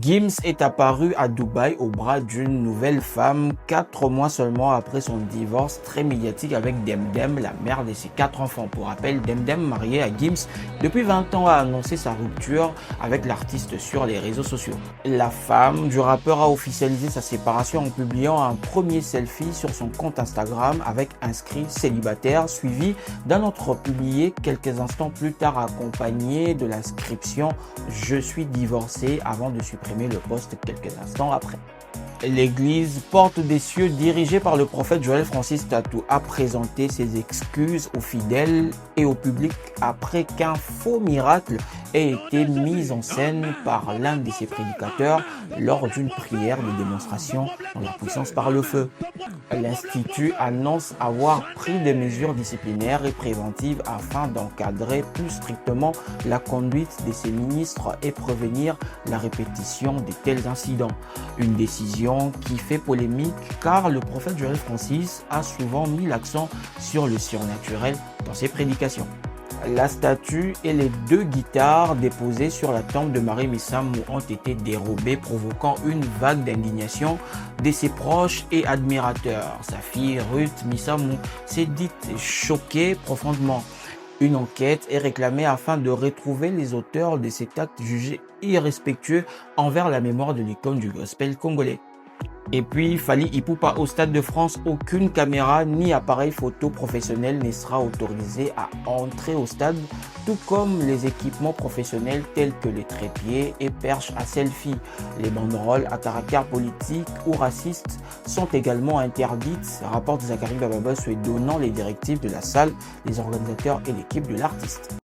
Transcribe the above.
Gims est apparu à Dubaï au bras d'une nouvelle femme 4 mois seulement après son divorce très médiatique avec Demdem, la mère de ses 4 enfants. Pour rappel, Demdem, mariée à Gims depuis 20 ans, a annoncé sa rupture avec l'artiste sur les réseaux sociaux. La femme du rappeur a officialisé sa séparation en publiant un premier selfie sur son compte Instagram avec inscrit célibataire, suivi d'un autre publié quelques instants plus tard accompagné de l'inscription « Je suis divorcé » avant de supprimer le post quelques instants après. L'église Porte des Cieux, dirigée par le prophète Joël Francis Tatou, a présenté ses excuses aux fidèles et au public après qu'un faux miracle ait été mis en scène par l'un de ses prédicateurs lors d'une prière de démonstration dans la puissance par le feu. L'Institut annonce avoir pris des mesures disciplinaires et préventives afin d'encadrer plus strictement la conduite de ses ministres et prévenir la répétition de tels incidents. Une décision qui fait polémique car le prophète Joël Francis a souvent mis l'accent sur le surnaturel dans ses prédications. La statue et les 2 guitares déposées sur la tombe de Marie Missamou ont été dérobées, provoquant une vague d'indignation de ses proches et admirateurs. Sa fille Ruth Missamou s'est dite choquée profondément. Une enquête est réclamée afin de retrouver les auteurs de cet acte jugé irrespectueux envers la mémoire de l'icône du gospel congolais. Et puis, Fally Ipupa au Stade de France, aucune caméra ni appareil photo professionnel ne sera autorisé à entrer au stade, tout comme les équipements professionnels tels que les trépieds et perches à selfie. Les banderoles à caractère politique ou raciste sont également interdites, rapporte Zachary Bababa, donnant les directives de la salle, les organisateurs et l'équipe de l'artiste.